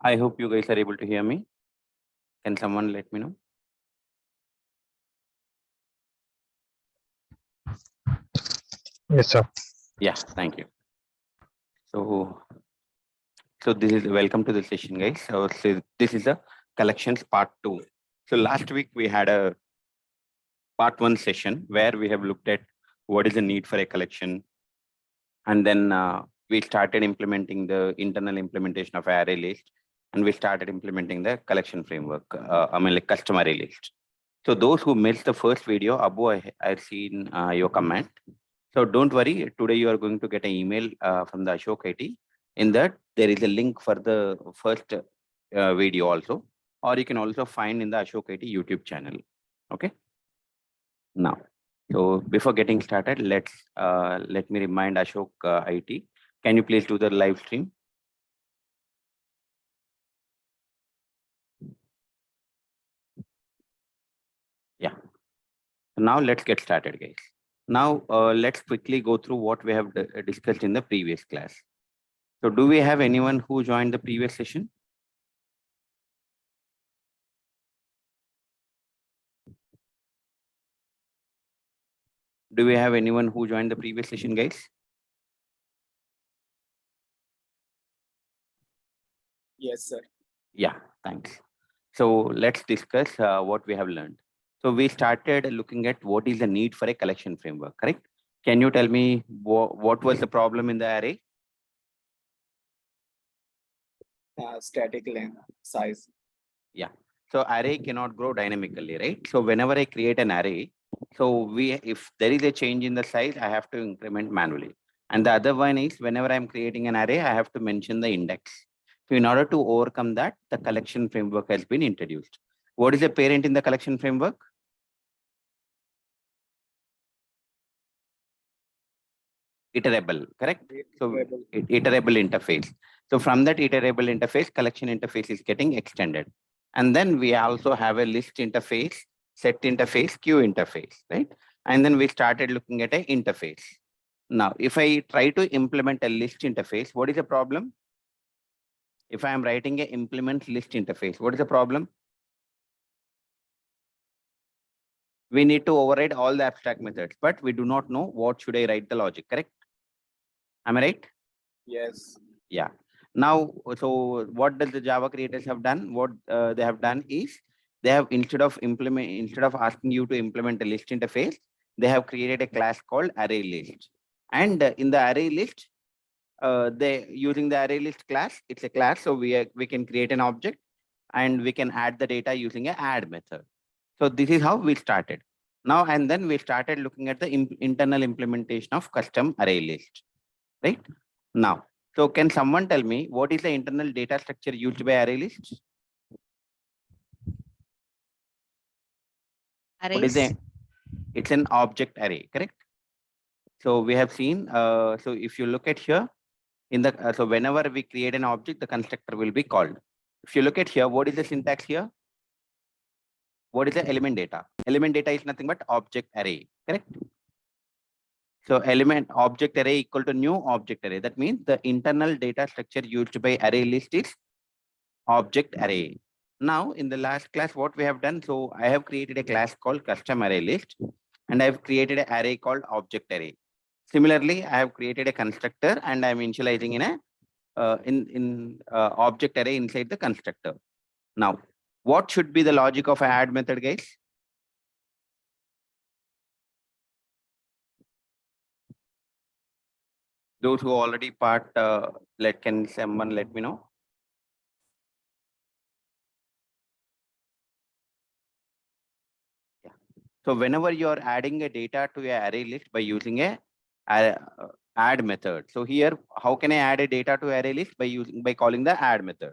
I hope you guys are able to hear me. Can someone let me know? Yes, sir. Yeah, thank you. So this is welcome to the session, guys. So this is a collections part 2. So last week we had a part 1 session where we have looked at what is the need for a collection, and then we started implementing the internal implementation of array list, and we started implementing the collection framework. Like custom array list. So those who missed the first video, Abu, I've seen your comment. So don't worry. Today you are going to get an email from the Ashok IT. In that there is a link for the first video also, or you can also find in the Ashok IT YouTube channel. Okay. Now, so before getting started, let me remind Ashok IT. Can you please do the live stream? Yeah. Now let's get started, guys. Now let's quickly go through what we have discussed in the previous class. So do we have anyone who joined the previous session? Do we have anyone who joined the previous session, guys? Yes, sir. Yeah, thanks. So let's discuss what we have learned. So we started looking at what is the need for a collection framework, correct? Can you tell me what was the problem in the array? Static length, size. Yeah. So array cannot grow dynamically, right? So whenever I create an array, so if there is a change in the size, I have to increment manually. And the other one is whenever I'm creating an array, I have to mention the index. So in order to overcome that, the collection framework has been introduced. What is the parent in the collection framework? Iterable, correct? So iterable interface. So from that iterable interface, collection interface is getting extended. And then we also have a list interface, set interface, queue interface, right? And then we started looking at an interface. Now, if I try to implement a list interface, what is the problem? If I am writing a implement list interface, what is the problem? We need to override all the abstract methods, but we do not know what should I write the logic, correct? Am I right? Yes. Yeah. Now, so what does the Java creators have done? What they have done is they have instead of asking you to implement a list interface, they have created a class called array list. And in the array list, they using the array list class, it's a class, so we can create an object and we can add the data using a add method. So this is how we started. Now and then we started looking at the internal implementation of custom array list, right? Now, so can someone tell me what is the internal data structure used by array lists? What is Arrays. it's an object array, correct? So we have seen, so if you look at here, in the so whenever we create an object, the constructor will be called. If you look at here, what is the syntax here? What is the element data? Element data is nothing but object array, correct? So element object array equal to new object array. That means the internal data structure used by array list is object array. Now in the last class, what we have done, so I have created a class called custom array list and I have created an array called object array. Similarly, I have created a constructor and I'm initializing in a object array inside the constructor. Now, what should be the logic of an add method, guys? Those who already part, can someone let me know? Yeah. So whenever you are adding a data to a array list by using a add method. So here, how can I add a data to array list by calling the add method?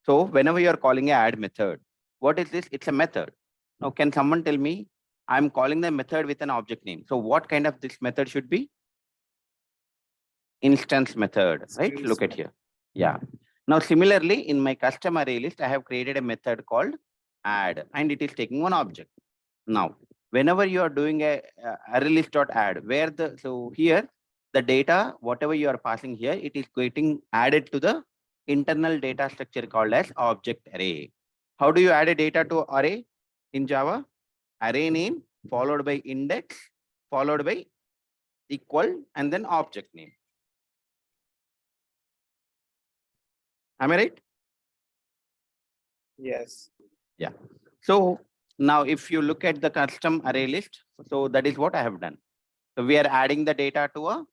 So whenever you are calling a add method, what is this? It's a method. Now, can someone tell me? I'm calling the method with an object name. So what kind of this method should be? Instance method, right? Look at here. Yeah. Now, similarly, in my custom array list, I have created a method called add, and it is taking one object. Now, whenever you are doing a array list dot add, so here the data, whatever you are passing here, it is getting added to the internal data structure called as object array. How do you add a data to array in Java? Array name followed by index followed by equal and then object name. Am I right? Yes. Yeah. So now if you look at the custom array list, so that is what I have done. So we are adding the data to a,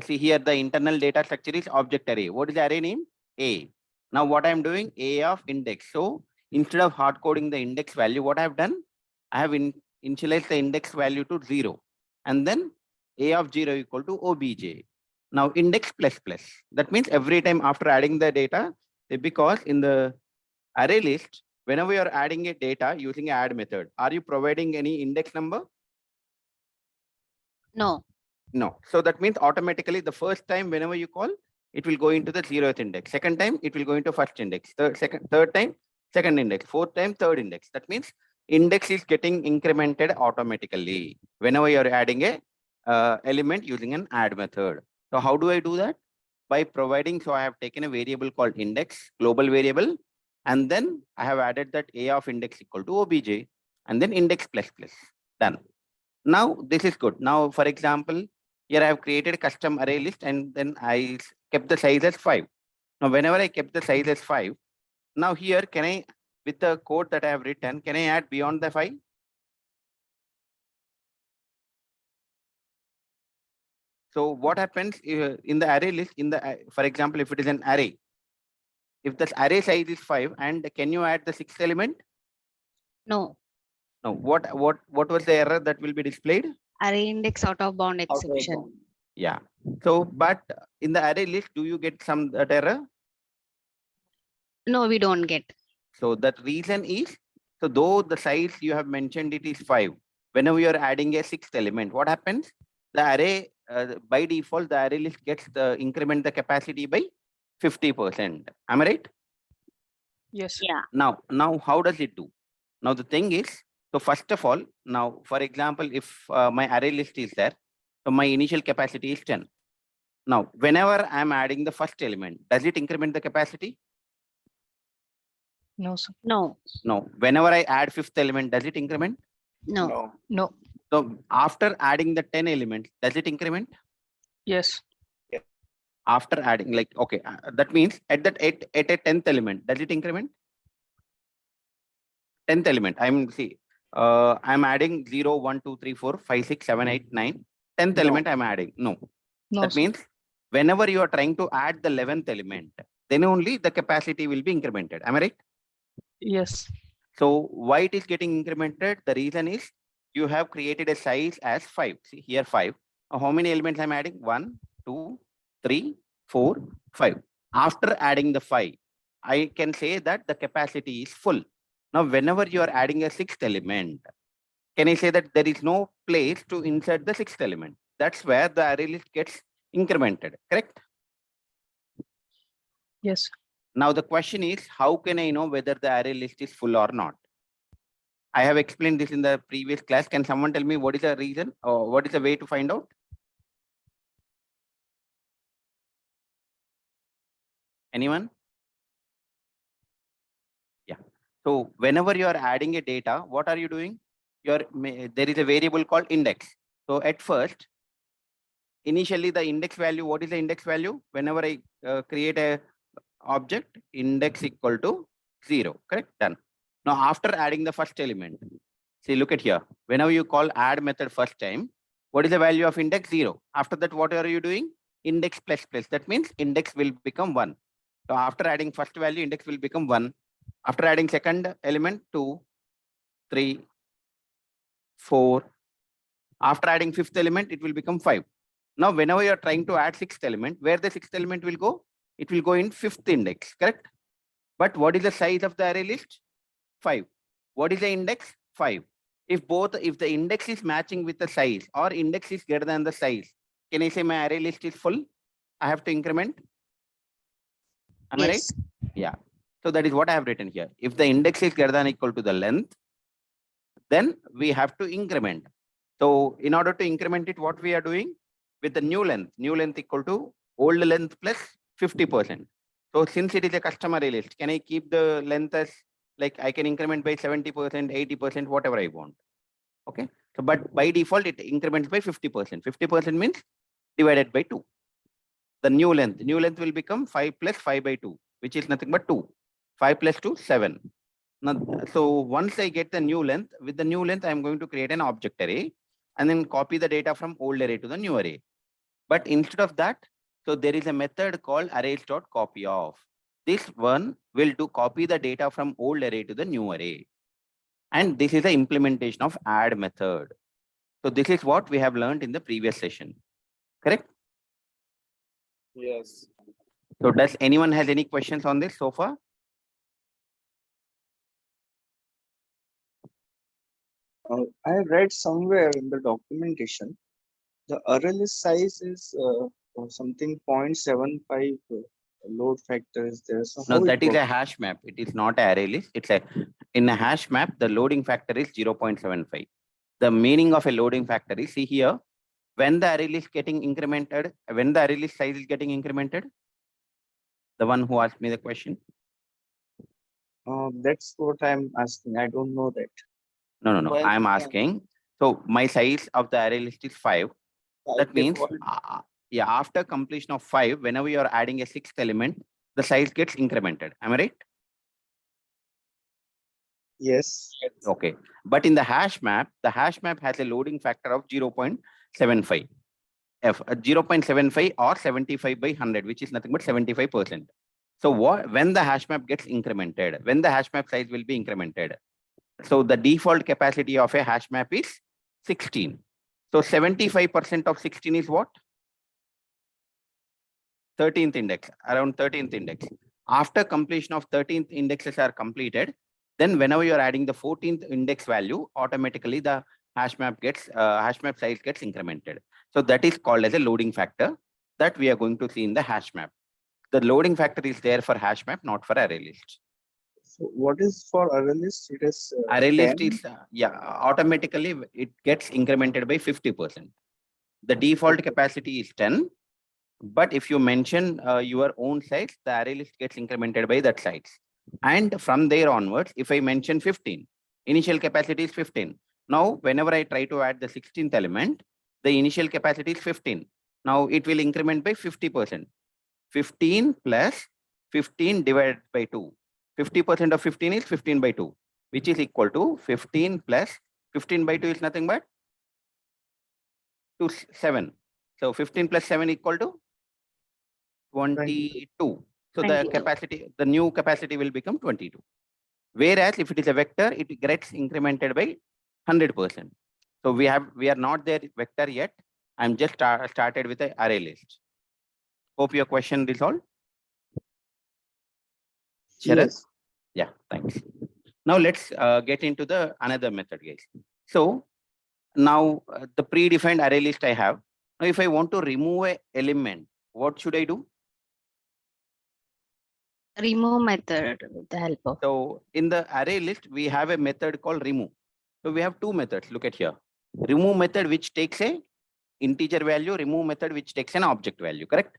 see here the internal data structure is object array. What is the array name? A. Now what I'm doing, A of index. So instead of hard coding the index value, what I've done, I have initialized the index value to 0 and then A of 0 equal to obj. Now index plus plus. That means every time after adding the data, because in the array list, whenever you're adding a data using add method, are you providing any index number? No. No. So that means automatically the first time whenever you call, it will go into the 0th index. Second time, it will go into first index. Third time, second index. Fourth time, third index. That means index is getting incremented automatically whenever you're adding a element using an add method. So how do I do that? By providing, so I have taken a variable called index, global variable, and then I have added that A of index equal to obj, and then index plus plus. Done. Now this is good. Now, for example, here I have created a custom array list and then I kept the size as 5. Now, whenever I kept the size as 5, now here can I, with the code that I have written, can I add beyond the 5? So what happens in the array list, in the, for example, if it is an array, if the array size is 5, and can you add the 6th element? No. No. What was the error that will be displayed? Array index out of bound Out of exception. bound. Yeah. So, but in the array list, do you get some that error? No, we don't get. So that reason is, so though the size you have mentioned it is 5, whenever you are adding a 6th element, what happens? The array, by default, the array list gets the increment the capacity by 50%. Am I right? Yes. Yeah. Now how does it do? Now the thing is, so first of all, now for example, if my array list is there, so my initial capacity is 10. Now, whenever I'm adding the first element, does it increment the capacity? No, sir. No. No. Whenever I add 5th element, does it increment? No. No. No. So after adding the 10 elements, does it increment? Yes. After adding, like, okay, that means at that at a 10th element, does it increment? 10th element, I'm adding 0, 1, 2, 3, 4, 5, 6, 7, 8, 9. 10th No. element I'm adding. No. No, That sir. means whenever you are trying to add the 11th element, then only the capacity will be incremented. Am I right? Yes. So why it is getting incremented? The reason is you have created a size as 5. See here 5. Now, how many elements I'm adding? 1, 2, 3, 4, 5. After adding the 5, I can say that the capacity is full. Now, whenever you are adding a 6th element, can I say that there is no place to insert the 6th element? That's where the array list gets incremented, correct? Yes. Now the question is, how can I know whether the array list is full or not? I have explained this in the previous class. Can someone tell me what is the reason or what is the way to find out? Anyone? Yeah. So whenever you are adding a data, what are you doing? There is a variable called index. So at first, initially the index value, what is the index value? Whenever I create a object, index equal to 0, correct? Done. Now after adding the first element, see, look at here. Whenever you call add method first time, what is the value of index? 0. After that, what are you doing? Index plus plus. That means index will become 1. So after adding first value, index will become 1. After adding second element, 2, 3, 4. After adding 5th element, it will become 5. Now, whenever you are trying to add 6th element, where the 6th element will go? It will go in 5th index, correct? But what is the size of the array list? 5. What is the index? 5. If the index is matching with the size or index is greater than the size, can I say my array list is full? I have to increment. Am I right? Yes. Yeah. So that is what I have written here. If the index is greater than or equal to the length, then we have to increment. So in order to increment it, what we are doing with the new length equal to old length plus 50%. So since it is a custom array list, can I keep the length as like I can increment by 70%, 80%, whatever I want. Okay. So, but by default, it increments by 50%. 50% means divided by 2. The new length will become 5 plus 5 by 2, which is nothing but 2. 5 plus 2, 7. Now, so once I get the new length, with the new length, I'm going to create an object array and then copy the data from old array to the new array. But instead of that, so there is a method called arrays.copyof. This one will do copy the data from old array to the new array. And this is the implementation of add method. So this is what we have learned in the previous session. Correct? Yes. So does anyone has any questions on this so far? I have read somewhere in the documentation, the array list size is something 0.75 load factor is there. So No, how that it is a works? hash map. It is not an array list. It's a in a hash map, the loading factor is 0.75. The meaning of a loading factor is, see here, when the array list getting incremented, when the array list size is getting incremented, the one who asked me the question. That's what I'm asking. I don't know that. No. Well, I'm asking. So my size of the array list is 5. by That means, default, yeah, after completion of 5, whenever you are adding a 6th element, the size gets incremented. Am I right? Yes. Okay. But in the hash map has a loading factor of 0.75. 0.75 or 75 by 100, which is nothing but 75%. So when the hash map gets incremented, when the hash map size will be incremented. So the default capacity of a hash map is 16. So 75% of 16 is what? 13th index, around 13th index. After completion of 13th indexes are completed, then whenever you're adding the 14th index value, automatically the hash map size gets incremented. So that is called as a loading factor that we are going to see in the hash map. The loading factor is there for hash map, not for array list. So what is for array list? It is Array list 10. is, automatically it gets incremented by 50%. The default capacity is 10. But if you mention your own size, the array list gets incremented by that size. And from there onwards, if I mention 15, initial capacity is 15. Now, whenever I try to add the 16th element, the initial capacity is 15. Now it will increment by 50%. 15 plus 15 divided by 2. 50% of 15 is 15 by 2, which is equal to 15 plus 15 by 2 is nothing but 7. So 15 plus 7 equal to 22. So the 22. capacity, the new capacity will become 22. Whereas if it is a vector, it gets incremented by 100%. So we are not there vector yet. I'm just started with the array list. Hope your question resolved. Sharat? Yes. Yeah, thanks. Now let's get into the another method, guys. So now the predefined array list I have. Now if I want to remove an element, what should I do? Remove method with the help of. So in the array list, we have a method called remove. So we have two methods. Look at here. Remove method which takes a integer value, remove method which takes an object value, correct?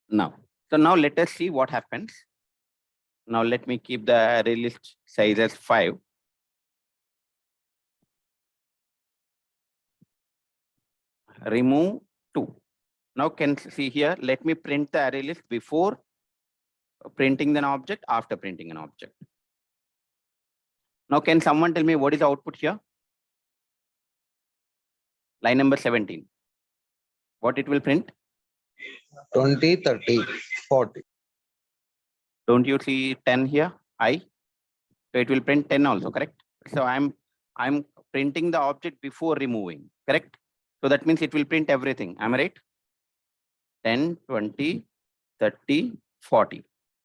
Now, so now let us see what happens. Now let me keep the array list size as 5. Remove 2. Now can see here, let me print the array list before printing an object, after printing an object. Now can someone tell me what is the output here? Line number 17. What it will print? 20, 30, 40. Don't you see 10 here? I. So it will print 10 also, correct? So I'm printing the object before removing, correct? So that means it will print everything. Am I right? 10, 20, 30, 40.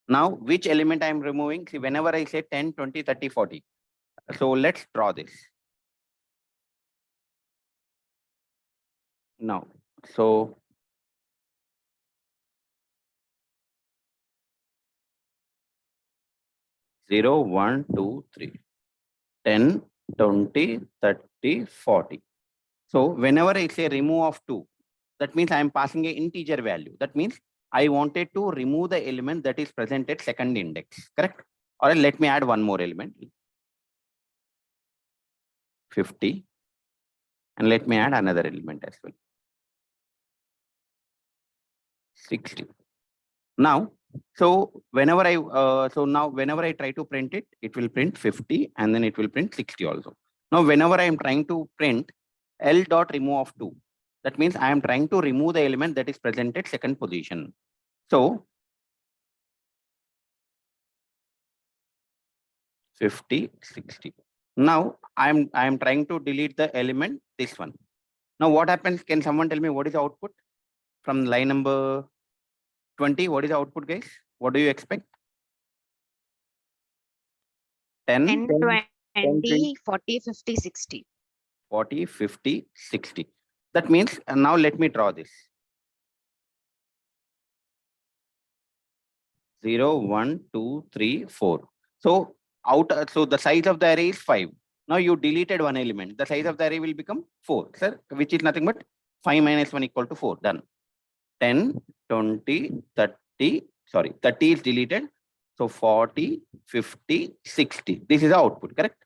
Now, which element I'm removing? See, whenever I say 10, 20, 30, 40. So let's draw this. Now, so 0, 1, 2, 3, 10, 20, 30, 40. So whenever I say remove of 2, that means I am passing an integer value. That means I wanted to remove the element that is present at second index, correct? Or let me add one more element, 50. And let me add another element as well, 60. Now, so whenever I try to print it, it will print 50 and then it will print 60 also. Now, whenever I am trying to print L dot remove of 2, that means I am trying to remove the element that is present at second position. So 50, 60. Now I am trying to delete the element, this one. Now what happens? Can someone tell me what is the output from line number 20? What is the output, guys? What do you expect? 10, 10, 20, 40, 50, 60. 40, 50, 60. That means now let me draw this. 0, 1, 2, 3, 4. So so the size of the array is 5. Now you deleted one element. The size of the array will become 4, sir, which is nothing but 5 minus 1 equal to 4. Done. 10, 20, 30. Sorry, 30 is deleted. So 40, 50, 60. This is the output, correct?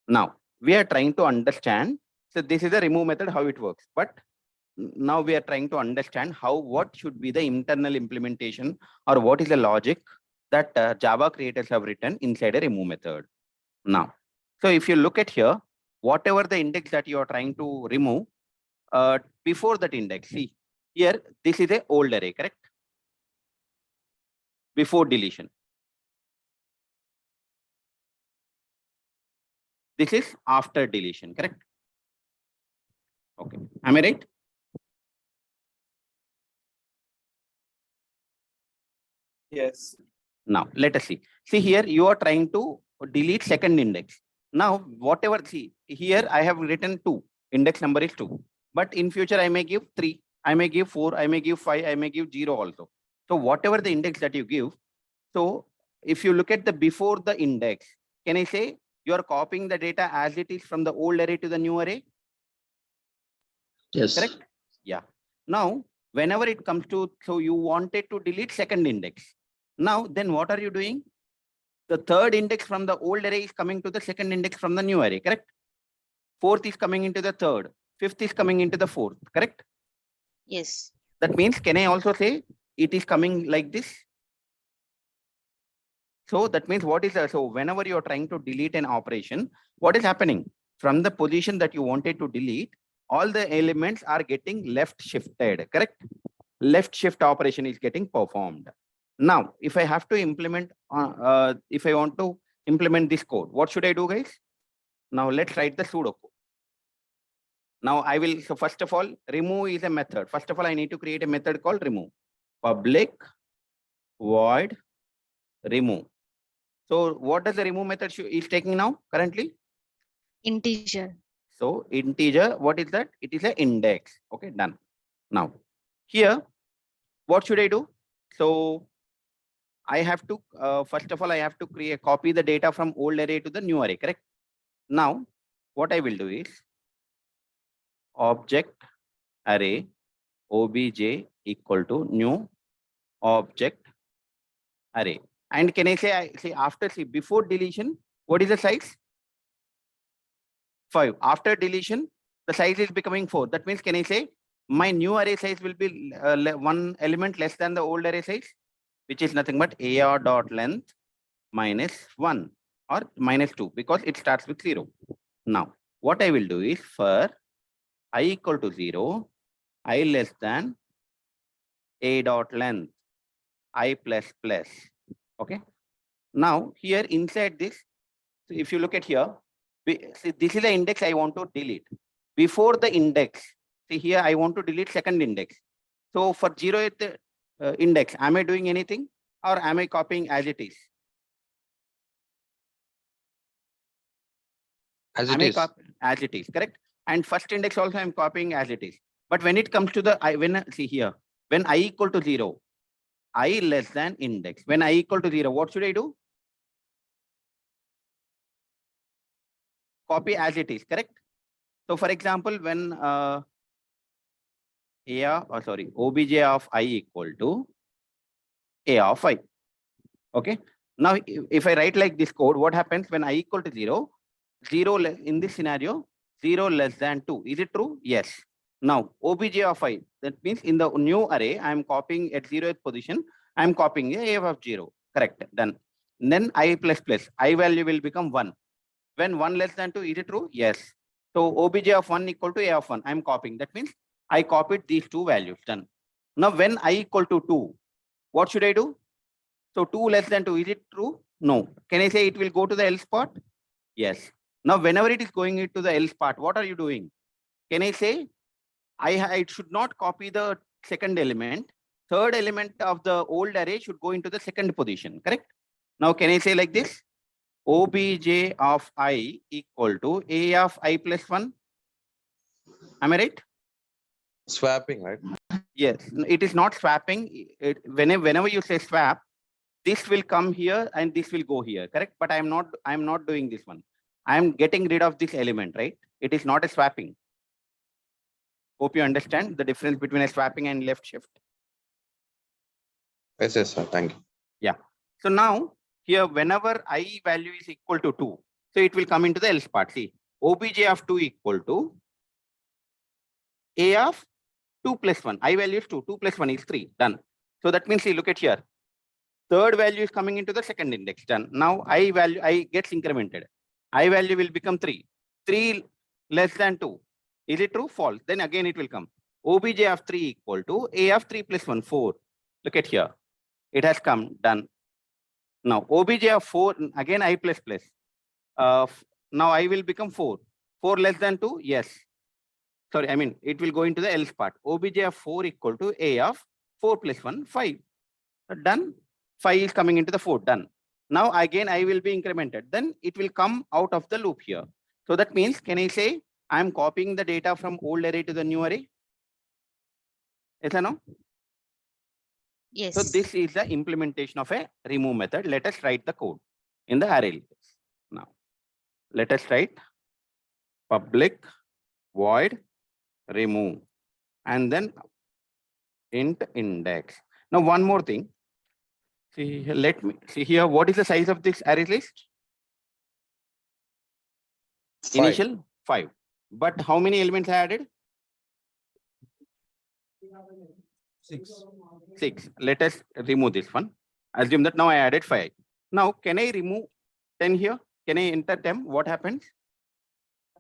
Now we are trying to understand. So this is the remove method, how it works. But now we are trying to understand what should be the internal implementation or what is the logic that Java creators have written inside a remove method. Now, so if you look at here, whatever the index that you are trying to remove, before that index, see here, this is a old array, correct? Before deletion. This is after deletion, correct? Okay, am I right? Yes. Now, let us see. See here, you are trying to delete second index. Now, whatever, see, here I have written 2. Index number is 2. But in future, I may give 3. I may give 4. I may give 5. I may give 0 also. So whatever the index that you give, so if you look at the before the index, can I say you are copying the data as it is from the old array to the new array? Yes. Correct? Yeah. Now, whenever it comes to, so you wanted to delete second index. Now, then what are you doing? The third index from the old array is coming to the second index from the new array, correct? Fourth is coming into the third. Fifth is coming into the fourth, correct? Yes. That means, can I also say it is coming like this? So that means what is, so whenever you are trying to delete an operation, what is happening? From the position that you wanted to delete, all the elements are getting left shifted, correct? Left shift operation is getting performed. Now, if I have to implement, if I want to implement this code, what should I do, guys? Now let's write the pseudo code. Now I will, so first of all, remove is a method. First of all, I need to create a method called remove. Public void remove. So what does the remove method is taking now currently? Integer. So integer, what is that? It is an index. Okay, done. Now here, what should I do? So I have to, first of all, I have to copy the data from old array to the new array, correct? Now, what I will do is object array obj equal to new object array. And can I say, after, before deletion, what is the size? 5. After deletion, the size is becoming 4. That means, can I say my new array size will be one element less than the old array size, which is nothing but AR dot length minus 1 or minus 2 because it starts with 0. Now, what I will do is for I equal to 0, I less than A dot length, I plus plus. Okay. Now, here inside this, so if you look at here, see, this is the index I want to delete. Before the index, see here, I want to delete second index. So for 0th index, am I doing anything or am I copying as it is? As it is. As it is, correct? And first index also I'm copying as it is. But when it comes to the, see here, when I equal to 0, I less than index. When I equal to 0, what should I do? Copy as it is, correct? So for example, when obj of I equal to A of I. Okay. Now, if I write like this code, what happens when I equal to 0? 0 in this scenario, 0 less than 2. Is it true? Yes. Now, obj of I, that means in the new array, I am copying at 0th position, I am copying a of 0. Correct. Done. Then I plus plus, I value will become 1. When 1 less than 2, is it true? Yes. So obj of 1 equal to a of 1. I am copying. That means I copied these two values. Done. Now, when I equal to 2, what should I do? So 2 less than 2, is it true? No. Can I say it will go to the else part? Yes. Now, whenever it is going into the else part, what are you doing? Can I say I should not copy the second element. Third element of the old array should go into the second position, correct? Now, can I say like this? Obj of I equal to a of I plus 1. Am I right? Swapping, right? Yes. It is not swapping. Whenever you say swap, this will come here and this will go here, correct? But I am not doing this one. I am getting rid of this element, right? It is not a swapping. Hope you understand the difference between a swapping and left shift. Yes, yes, sir. Thank you. Yeah. So now here, whenever I value is equal to 2, so it will come into the else part. See, obj of 2 equal to a of 2 plus 1. I value is 2. 2 plus 1 is 3. Done. So that means, see, look at here. Third value is coming into the second index. Done. Now I gets incremented. I value will become 3. 3 less than 2. Is it true? False. Then again it will come. Obj of 3 equal to a of 3 plus 1, 4. Look at here. It has come. Done. Now obj of 4, again I plus plus. Now I will become 4. 4 less than 2? Yes. Sorry, I mean, it will go into the else part. Obj of 4 equal to a of 4 plus 1, 5. Done. 5 is coming into the 4. Done. Now again I will be incremented. Then it will come out of the loop here. So that means, can I say I am copying the data from old array to the new array? Yes or no? Yes. So this is the implementation of a remove method. Let us write the code in the array. Now, let us write public void remove and then int index. Now, one more thing. See, let me see here. What is the size of this array list? 5. Initial 5. But how many elements I added? 6. 6. Let us remove this one. Assume that now I added 5. Now, can I remove 10 here? Can I enter 10? What happens?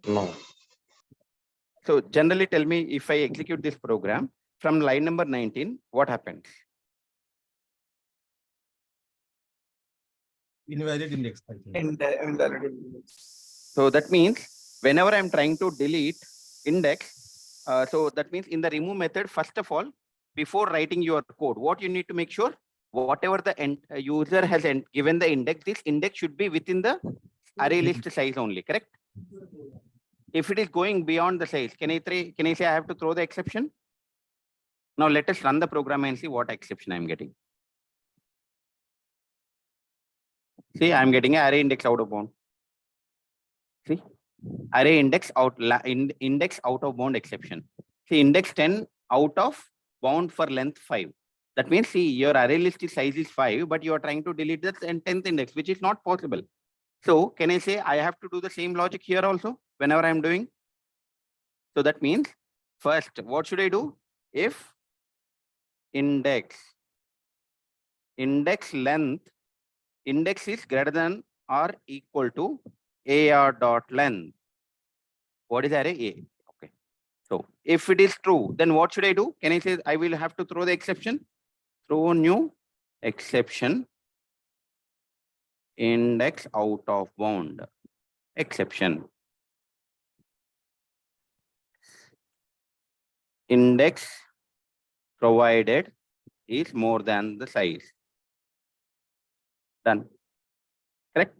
No. So generally tell me, if I execute this program from line number 19, what happens? Invalid index. Invalid index. So that means whenever I'm trying to delete index, so that means in the remove method, first of all, before writing your code, what you need to make sure, whatever the user has given the index, this index should be within the array list size only, correct? If it is going beyond the size, can I say I have to throw the exception? Now let us run the program and see what exception I'm getting. See, I'm getting an array index out of bound. See, array index out of bound exception. See, index 10 out of bound for length 5. That means, see, your array list size is 5, but you are trying to delete the 10th index, which is not possible. So can I say I have to do the same logic here also whenever I'm doing? So that means first, what should I do? If index length, index is greater than or equal to AR dot length. What is array? A. Okay. So if it is true, then what should I do? Can I say I will have to throw the exception? Throw new exception index out of bound exception. Index provided is more than the size. Done. Correct?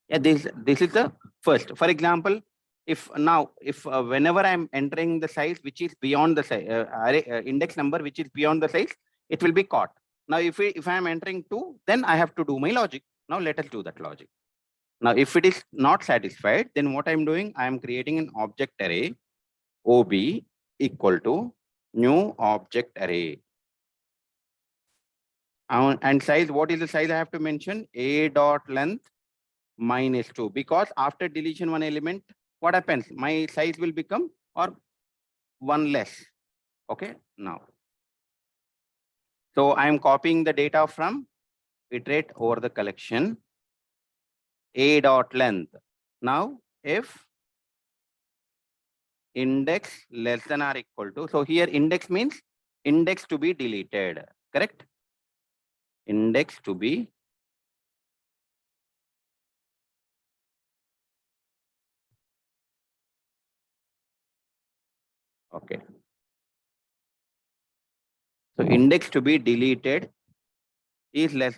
Yeah, this is the first. For example, if whenever I'm entering the size which is beyond the size, array index number which is beyond the size, it will be caught. Now, if I'm entering 2, then I have to do my logic. Now let us do that logic. Now, if it is not satisfied, then what I'm doing, I am creating an object array ob equal to new object array. And size, what is the size I have to mention? A dot length minus 2, because after deletion one element, what happens? My size will become or one less. Okay, now. So I am copying the data from iterate over the collection A dot length. Now, if index less than or equal to, so here index means index to be deleted, correct? Index to be okay. So index to be deleted is less,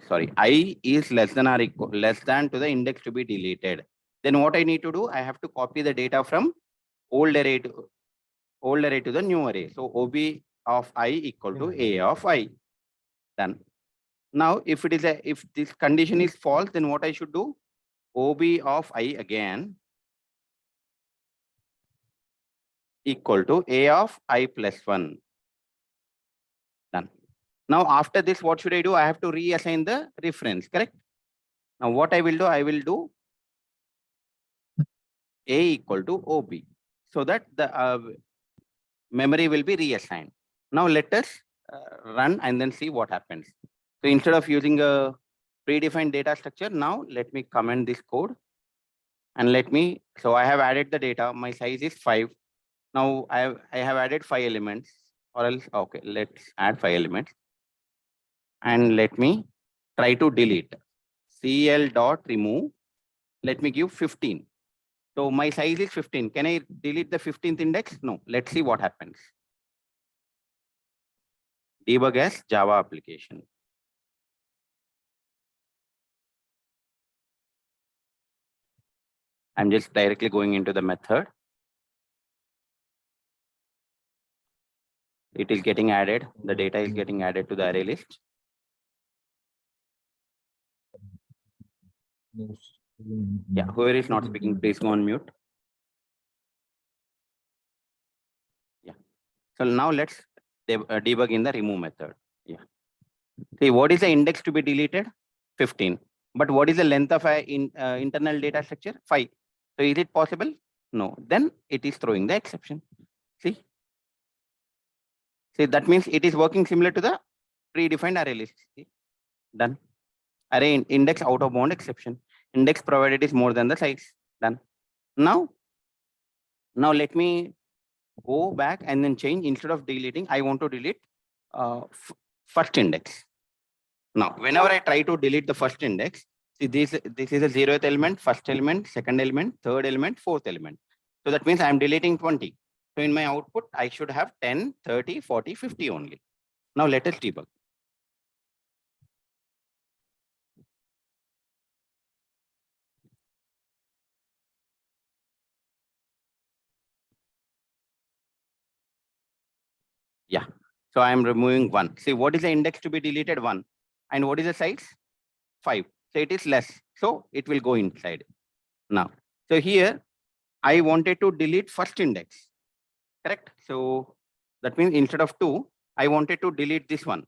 sorry, I is less than or equal, less than to the index to be deleted. Then what I need to do, I have to copy the data from old array to the new array. So OB of I equal to A of I. Done. Now, if this condition is false, then what I should do? OB of I again equal to A of I plus 1. Done. Now, after this, what should I do? I have to reassign the reference, correct? Now, what I will do A equal to OB, so that the memory will be reassigned. Now, let us run and then see what happens. So instead of using a predefined data structure, now let me comment this code and so I have added the data. My size is 5. Now I have added 5 elements, or else, okay, let's add 5 elements. And let me try to delete. CL dot remove. Let me give 15. So my size is 15. Can I delete the 15th index? No. Let's see what happens. Debug as Java application. I'm just directly going into the method. It is getting added. The data is getting added to the array list. Yeah, whoever is not speaking, please go on mute. Yeah. So now let's debug in the remove method. Yeah. See, what is the index to be deleted? 15. But what is the length of internal data structure? 5. So is it possible? No. Then it is throwing the exception. See? See, that means it is working similar to the predefined array list. See? Done. Array index out of bound exception. Index provided is more than the size. Done. Now let me go back and then change. Instead of deleting, I want to delete first index. Now, whenever I try to delete the first index, see this is a 0th element, first element, second element, third element, fourth element. So that means I am deleting 20. So in my output, I should have 10, 30, 40, 50 only. Now let us debug. Yeah. So I am removing 1. See, what is the index to be deleted? 1. And what is the size? 5. So it is less. So it will go inside. Now, so here I wanted to delete first index. Correct? So that means instead of 2, I wanted to delete this one.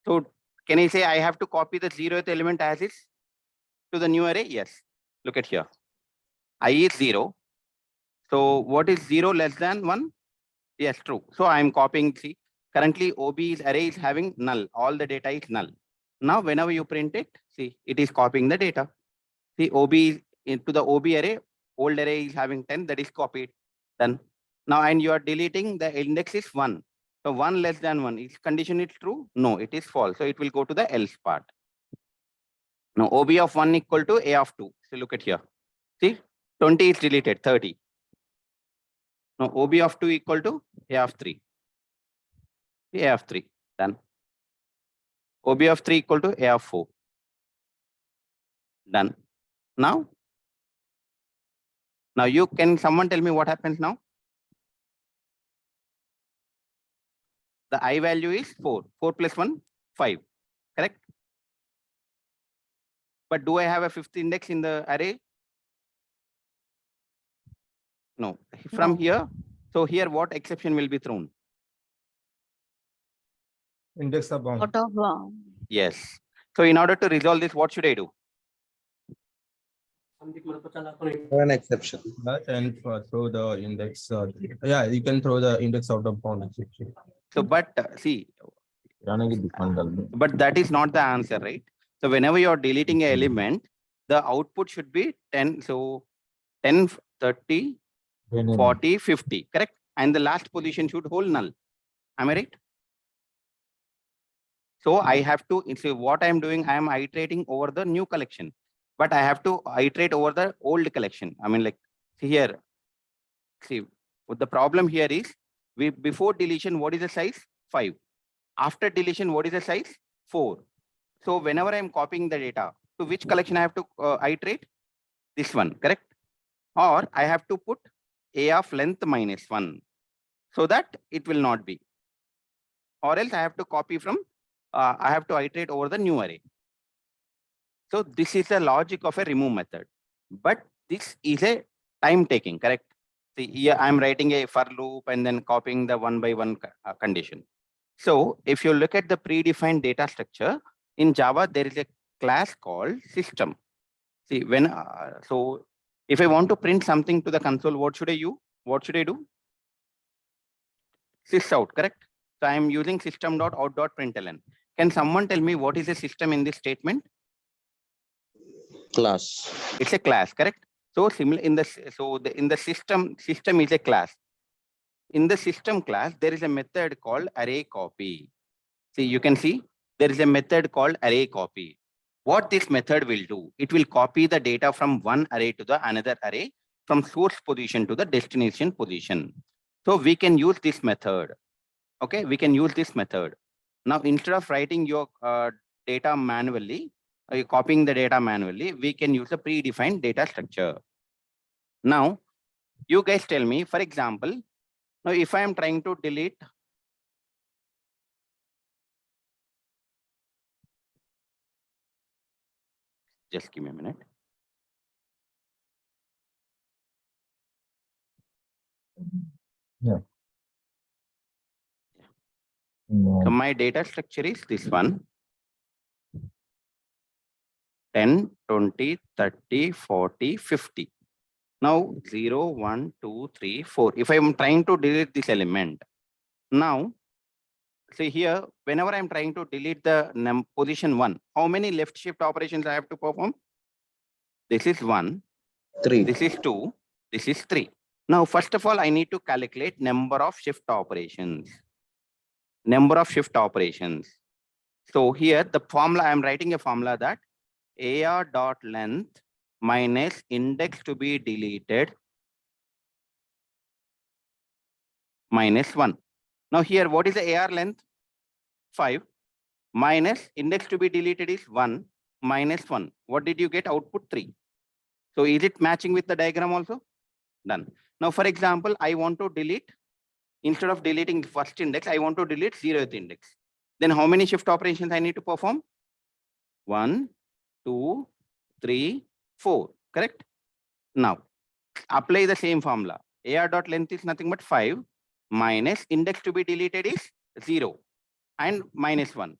So can I say I have to copy the 0th element as is to the new array? Yes. Look at here. I is 0. So what is 0 less than 1? Yes, true. So I am copying. See, currently OB's array is having null. All the data is null. Now, whenever you print it, see, it is copying the data. See, OB is into the OB array, old array is having 10, that is copied. Done. Now, and you are deleting the index is 1. So 1 less than 1, is condition is true? No, it is false. So it will go to the else part. Now, OB of 1 equal to A of 2. So look at here. See, 20 is deleted, 30. Now, OB of 2 equal to A of 3. A of 3, done. OB of 3 equal to A of 4. Done. Now you can someone tell me what happens now? The I value is 4. 4 plus 1, 5. Correct? But do I have a 5th index in the array? No. From No. here, so here what exception will be thrown? Index of bound. Out of Yes. So in order to resolve this, what should I do? An exception. And throw the index. Yeah, you can throw the index out of bound exception. So, but see, but that is not the answer, right? So whenever you're deleting an element, the output should be 10. So 10, 30, 40, 50, correct? And the last position should hold null. Am I right? So I have to, so what I'm doing, I am iterating over the new collection, but I have to iterate over the old collection. I mean, like, see here, see, what the problem here is, before deletion, what is the size? 5. After deletion, what is the size? 4. So whenever I'm copying the data, to which collection I have to iterate? This one, correct? Or I have to put a of length -1 so that it will not be. Or else I have to copy from, I have to iterate over the new array. So this is the logic of a remove method, but this is a time taking, correct? See here, I'm writing a for loop and then copying the one by one condition. So if you look at the predefined data structure in Java, there is a class called system. See when, so if I want to print something to the console, what should I use? What should I do? Sysout, correct? So I am using system.out.println. Can someone tell me what is a system in this statement? Class. It's a class, correct? So similar in the, so the, in the system is a class. In the system class, there is a method called array copy. See, you can see there is a method called array copy. What this method will do, it will copy the data from one array to the another array, from source position to the destination position. So we can use this method. Okay, we can use this method. Now, instead of writing your data manually, copying the data manually, we can use a predefined data structure. Now, you guys tell me, for example, now if I am trying to delete, just give me a minute. Yeah. So my data structure is this one. 10, 20, 30, 40, 50. Now 0, 1, 2, 3, 4. If I'm trying to delete this element, now see here, whenever I'm trying to delete the position 1, how many left shift operations I have to perform? This is 1, 3. this is 2, this is 3. Now, first of all, I need to calculate number of shift operations. Number of shift operations. So here the formula, I'm writing a formula that AR.length minus index to be deleted -1. Now here, what is the AR length? 5 minus index to be deleted is 1 minus 1. What did you get? Output 3. So is it matching with the diagram also? Done. Now, for example, I want to delete, instead of deleting the first index, I want to delete 0th index. Then how many shift operations I need to perform? 1, 2, 3, 4, correct? Now, apply the same formula. AR.length is nothing but 5 minus index to be deleted is 0 and -1.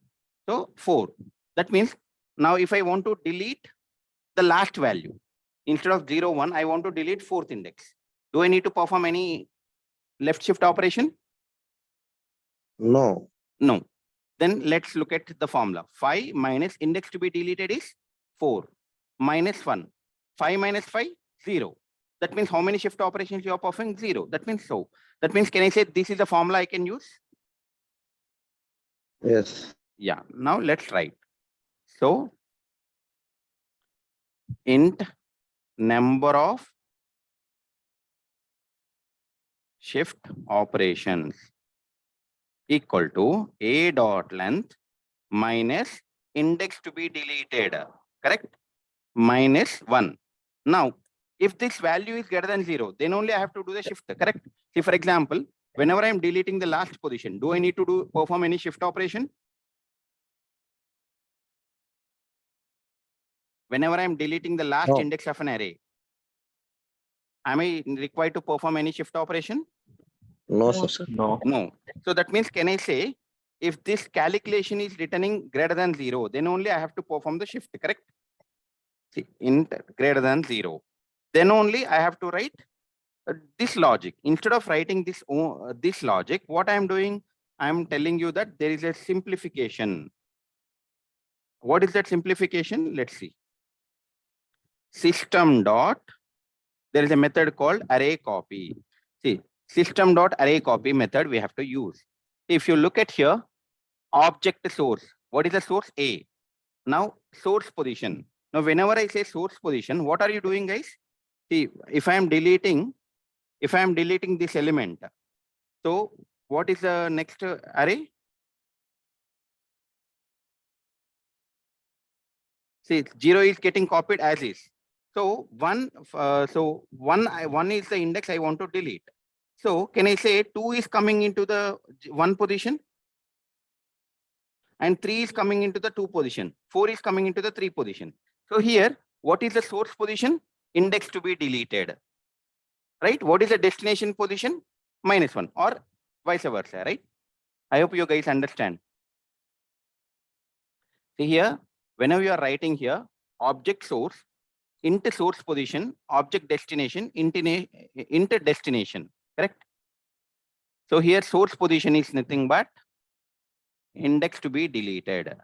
So 4. That means now if I want to delete the last value, instead of 0, 1, I want to delete 4th index. Do I need to perform any left shift operation? No. No. Then let's look at the formula. 5 minus index to be deleted is 4 minus 1. 5 minus 5, 0. That means how many shift operations you are performing? 0. That means so. That means, can I say this is the formula I can use? Yes. Yeah. Now let's write. So int number of shift operations equal to a.length minus index to be deleted, correct? -1. Now, if this value is greater than 0, then only I have to do the shift, correct? See, for example, whenever I'm deleting the last position, do I need to perform any shift operation? Whenever I'm deleting the last No. index of an array, am I required to perform any shift operation? No, No, sir. sir. No. No. So that means, can I say if this calculation is returning greater than 0, then only I have to perform the shift, correct? See, int greater than 0. Then only I have to write this logic. Instead of writing this logic, what I am doing, I am telling you that there is a simplification. What is that simplification? Let's see. System dot, there is a method called array copy. See, system dot array copy method we have to use. If you look at here, object source. What is the source? A. Now source position. Now whenever I say source position, what are you doing, guys? See, if I am deleting this element, so what is the next array? See, 0 is getting copied as is. So one is the index I want to delete. So can I say 2 is coming into the 1 position, and 3 is coming into the 2 position, 4 is coming into the 3 position. So here, what is the source position? Index to be deleted, right? What is the destination position? -1, or vice versa, right? I hope you guys understand. See here, whenever you are writing here, object source, int source position, object destination, int destination, correct? So here source position is nothing but index to be deleted.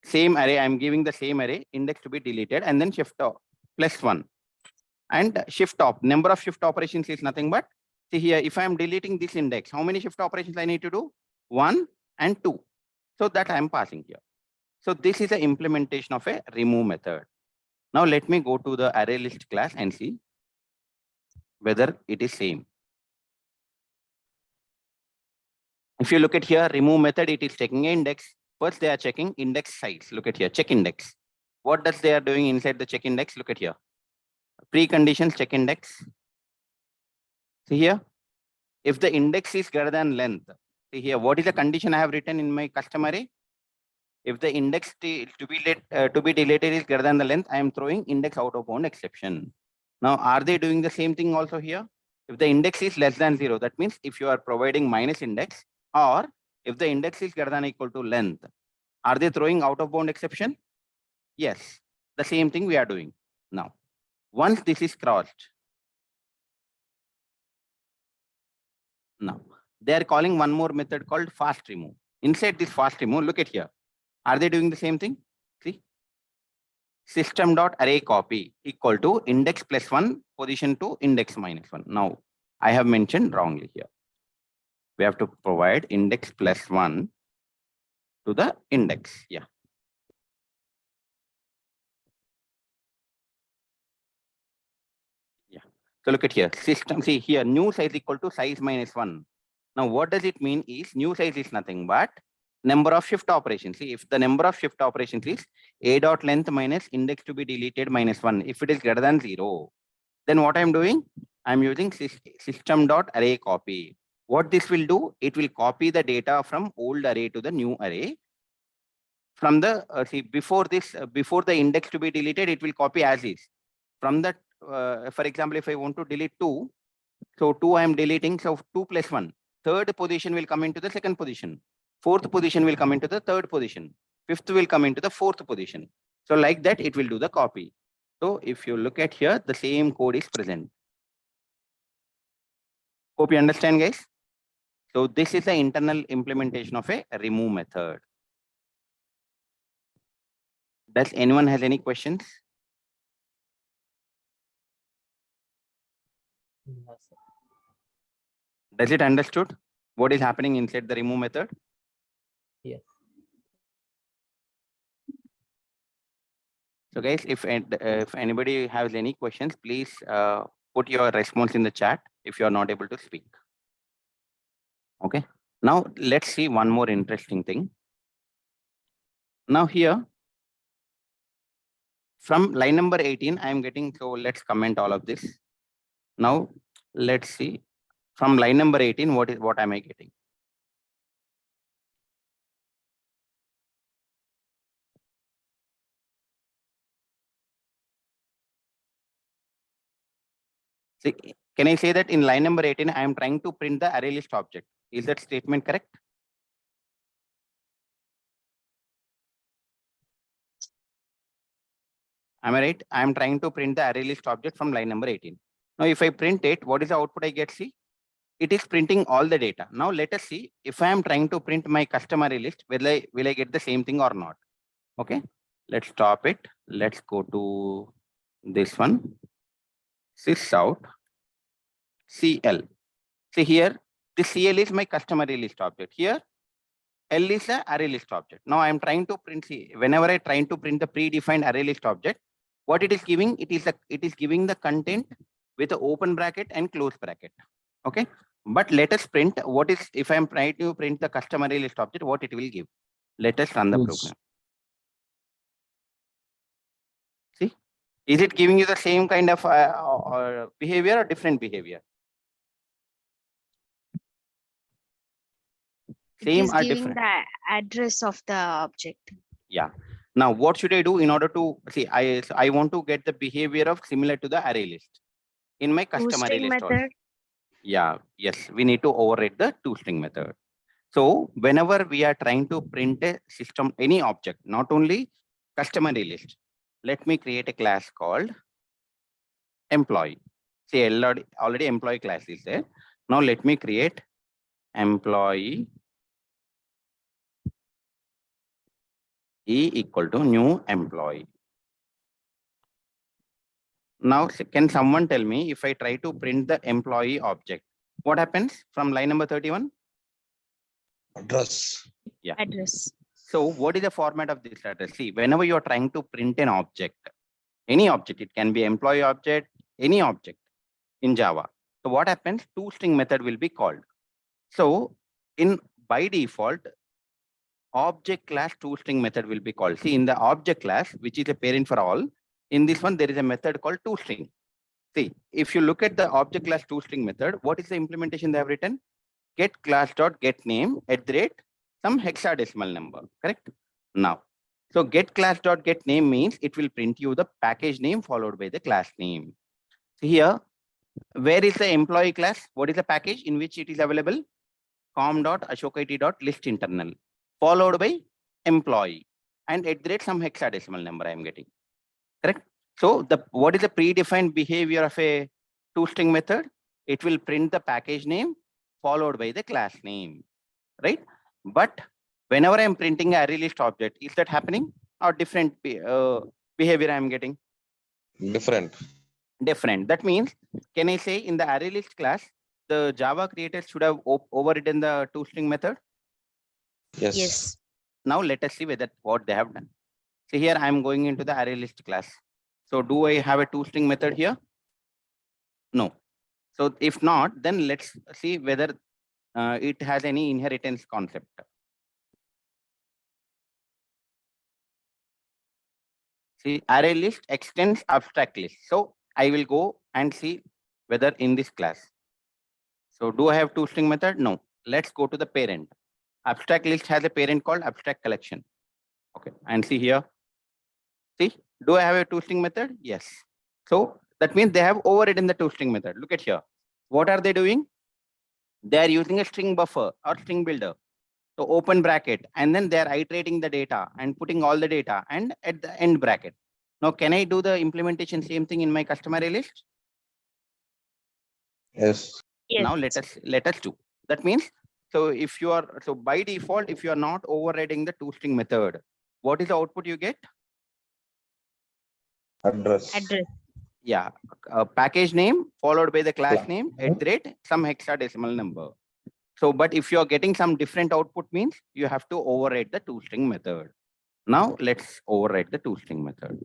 Same array, I'm giving the same array, index to be deleted, and then shift +1. And shift op, number of shift operations is nothing but, see here, if I'm deleting this index, how many shift operations I need to do? 1 and 2. So that I'm passing here. So this is the implementation of a remove method. Now let me go to the array list class and see whether it is same. If you look at here, remove method, it is taking an index. First, they are checking index size. Look at here, check index. What does they are doing inside the check index? Look at here. Preconditions check index. See here, if the index is greater than length, see here, what is the condition I have written in my custom array? If the index to be deleted is greater than the length, I am throwing index out of bound exception. Now, are they doing the same thing also here? If the index is less than 0, that means if you are providing minus index, or if the index is greater than or equal to length, are they throwing out of bound exception? Yes, the same thing we are doing. Now, once this is crossed, now they are calling one more method called fast remove. Inside this fast remove, look at here. Are they doing the same thing? See, system dot array copy equal to index +1 position to index -1. Now, I have mentioned wrongly here. We have to provide index +1 to the index. Yeah. Yeah. So look at here. System, see here, new size equal to size -1. Now, what does it mean is new size is nothing but number of shift operations. See, if the number of shift operations is a dot length minus index to be deleted -1, if it is greater than 0, then what I'm doing, I'm using system dot array copy. What this will do, it will copy the data from old array to the new array. From the see, before the index to be deleted, it will copy as is. From that, for example, if I want to delete 2, so 2 I am deleting, so 2 + 1. Third position will come into the second position. Fourth position will come into the third position. Fifth will come into the fourth position. So like that, it will do the copy. So if you look at here, the same code is present. Hope you understand, guys. So this is the internal implementation of a remove method. Does anyone has any questions? Does it understood what is happening inside the remove method? Yes. So guys, if anybody has any questions, please put your response in the chat if you are not able to speak. Okay. Now let's see one more interesting thing. Now here, from line number 18, I am getting, so let's comment all of this. Now let's see from line number 18, what am I getting? See, can I say that in line number 18, I am trying to print the array list object? Is that statement correct? Am I right? I am trying to print the array list object from line number 18. Now, if I print it, what is the output I get? See, it is printing all the data. Now, let us see if I am trying to print my customer list, will I get the same thing or not? Okay, let's stop it. Let's go to this one. Sys out CL. See here, this CL is my customer list object. Here, L is the array list object. Now I am trying to print, see, whenever I trying to print the predefined array list object, what it is giving, it is giving the content with an open bracket and close bracket. Okay. But let us print what is, if I am trying to print the customer array list object, what it will give. Let us run the Yes. program. See, is it giving you the same kind of behavior or different behavior? It Same is or giving different? the address of the object. Yeah. Now, what should I do in order to see? I want to get the behavior of similar to the array list in my customer array ToString list also. method. Yeah. Yes, we need to override the toString method. So whenever we are trying to print a system, any object, not only customer array list, let me create a class called employee. See, already employee class is there. Now let me create employee equal to new employee. Now, can someone tell me if I try to print the employee object, what happens from line number 31? Address. Yeah. Address. So what is the format of this address? See, whenever you're trying to print an object, any object, it can be employee object, any object in Java. So what happens? ToString method will be called. So by default, object class ToString method will be called. See, in the object class, which is a parent for all, in this one, there is a method called ToString. See, if you look at the object class ToString method, what is the implementation they have written? Get class dot get name at the rate some hexadecimal number, correct? Now, so get class dot get name means it will print you the package name followed by the class name. So here, where is the employee class? What is the package in which it is available? com.ashokit.list internal followed by employee and at the rate some hexadecimal number I am getting, correct? So what is the predefined behavior of a toString method? It will print the package name followed by the class name, right? But whenever I am printing an array list object, is that happening or different behavior I am getting? Different. Different. That means, can I say in the array list class, the Java creators should have overridden the toString method? Yes. Yes. Now let us see whether what they have done. So here I am going into the array list class. So do I have a toString method here? No. So if not, then let's see whether it has any inheritance concept. See, array list extends abstract list. So I will go and see whether in this class. So do I have toString method? No. Let's go to the parent. Abstract list has a parent called abstract collection. Okay, and see here. See, do I have a toString method? Yes. So that means they have overridden the toString method. Look at here. What are they doing? They are using a string buffer or string builder. So open bracket, and then they are iterating the data and putting all the data and at the end bracket. Now, can I do the implementation same thing in my customer array list? Yes. Yes. Now let us do. That means, so if you are, so by default, if you are not overriding the toString method, what is the output you get? Address. Address. Yeah, package name followed by the class name at the rate some hexadecimal number. So, but if you are getting some different output means you have to override the toString method. Now let's override the toString method.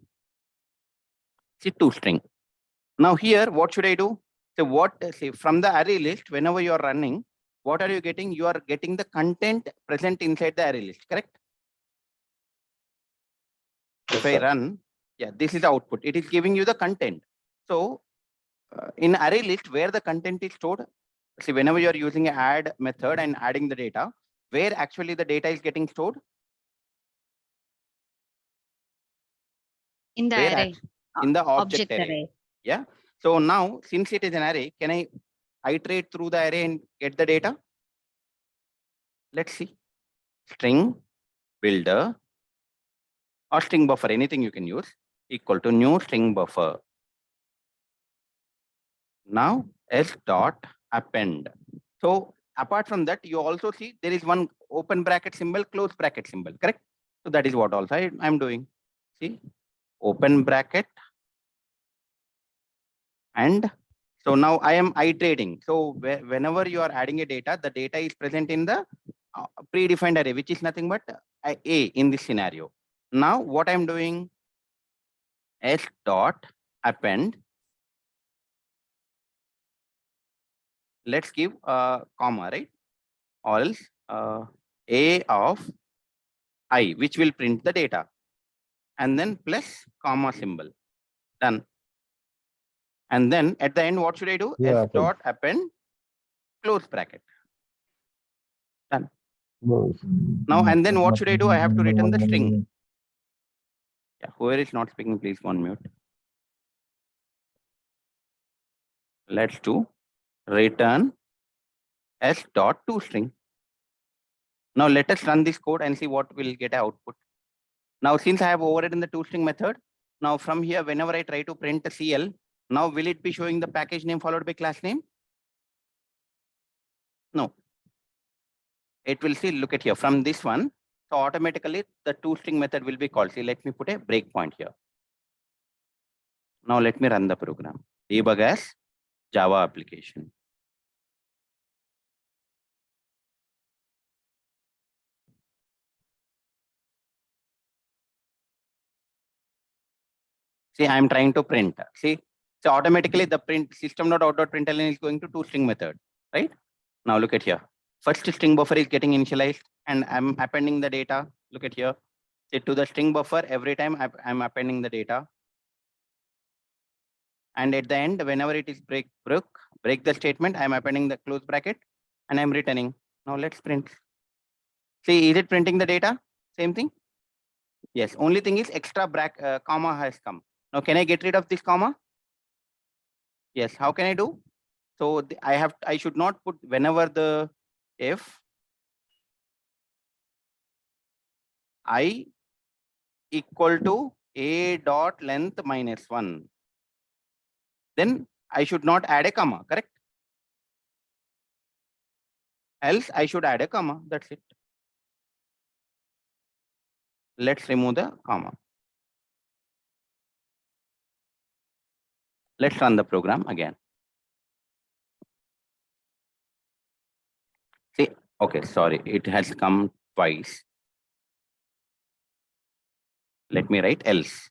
See toString. Now here, what should I do? So say from the array list, whenever you are running, what are you getting? You are getting the content present inside the array list, correct? Yes, If I sir. run, yeah, this is the output. It is giving you the content. So in array list where the content is stored, see whenever you are using an add method and adding the data, where actually the data is getting stored? In the Where array. in the object array. array. Yeah. So now, since it is an array, can I iterate through the array and get the data? Let's see. String builder or string buffer, anything you can use, equal to new string buffer. Now s dot append. So apart from that, you also see there is one open bracket symbol, close bracket symbol, correct? So that is what also I'm doing. See, open bracket. And so now I am iterating. So whenever you are adding a data, the data is present in the predefined array, which is nothing but a in this scenario. Now what I'm doing, s dot append. Let's give a comma, right? Or else a of I, which will print the data, and then plus comma symbol. Done. And then at the end, what should I do? Yeah, S dot append close bracket. Done. Now, and then what should I do? I have to return the string. Yeah, whoever is not speaking, please go on mute. Let's do return s dot toString. Now let us run this code and see what will get output. Now, since I have overridden the toString method, now from here, whenever I try to print a CL, now will it be showing the package name followed by class name? No. It will see, look at here from this one. So automatically the toString method will be called. See, let me put a breakpoint here. Now let me run the program. Debug as Java application. See, I'm trying to print. See, so automatically the print system.out.println is going to toString method, right? Now look at here. First string buffer is getting initialized and I'm appending the data. Look at here. See, to the string buffer, every time I'm appending the data. And at the end, whenever it is break the statement, I'm appending the close bracket and I'm returning. Now let's print. See, is it printing the data? Same thing? Yes, only thing is extra comma has come. Now, can I get rid of this comma? Yes, how can I do? So I should not put whenever the if I equal to a dot length minus 1, then I should not add a comma, correct? Else I should add a comma, that's it. Let's remove the comma. Let's run the program again. See, okay, sorry, it has come twice. Let me write else.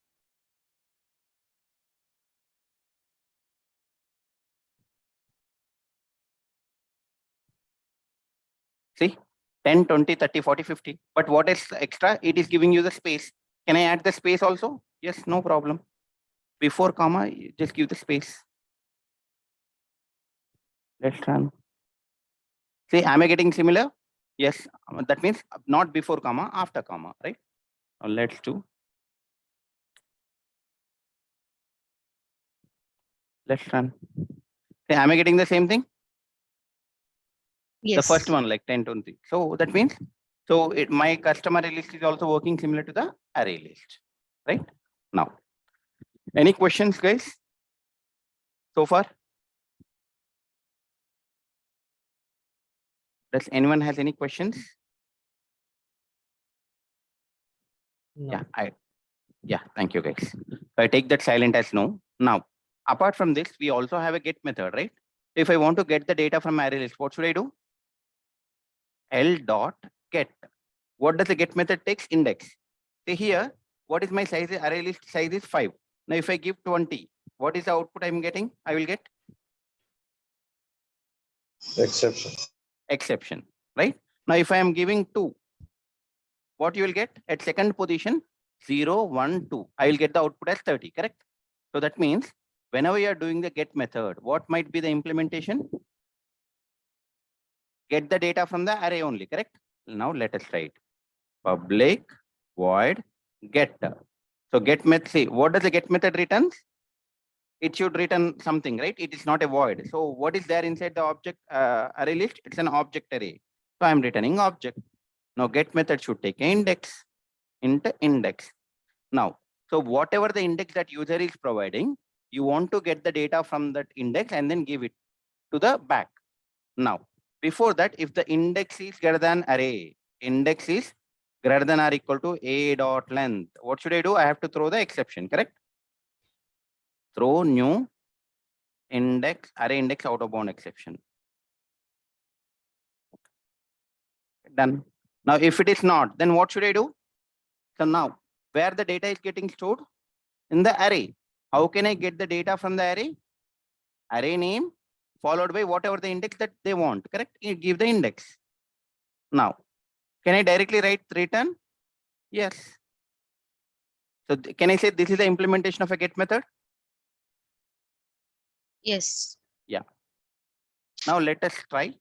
See, 10, 20, 30, 40, 50. But what is extra? It is giving you the space. Can I add the space also? Yes, no problem. Before comma, just give the space. Let's run. See, am I getting similar? Yes, that means not before comma, after comma, right? Now let's do. Let's run. See, am I getting the same thing? Yes. The first one, like 10, 20. So that means, so my customer list is also working similar to the array list, right? Now, any questions, guys? So far? Does anyone has any questions? No. Yeah, thank you, guys. So I take that silent as no. Now, apart from this, we also have a get method, right? If I want to get the data from array list, what should I do? L dot get. What does the get method takes? Index. See here, what is my size? Array list size is 5. Now, if I give 20, what is the output I'm getting? I will get exception, right? Now, if I am giving 2, what you will get at second position 0, 1, 2. I will get the output as 30, correct? So that means whenever you are doing the get method, what might be the implementation? Get the data from the array only, correct? Now let us write public void get. So get method, see what does the get method returns? it should return something, right? It is not a void. So what is there inside the object array list? It's an object array. So I'm returning object. Now get method should take an index into index. Now, so whatever the index that user is providing, you want to get the data from that index and then give it to the back. Now, before that, if the index is greater than array, index is greater than or equal to a dot length, what should I do? I have to throw the exception, correct? Throw new index, array index out of bound exception. Done. Now, if it is not, then what should I do? So now, where the data is getting stored? In the array. How can I get the data from the array? Array name followed by whatever the index that they want, correct? You give the index. Now, can I directly write return? Yes. So can I say this is the implementation of a get method? Yes. Now let us try.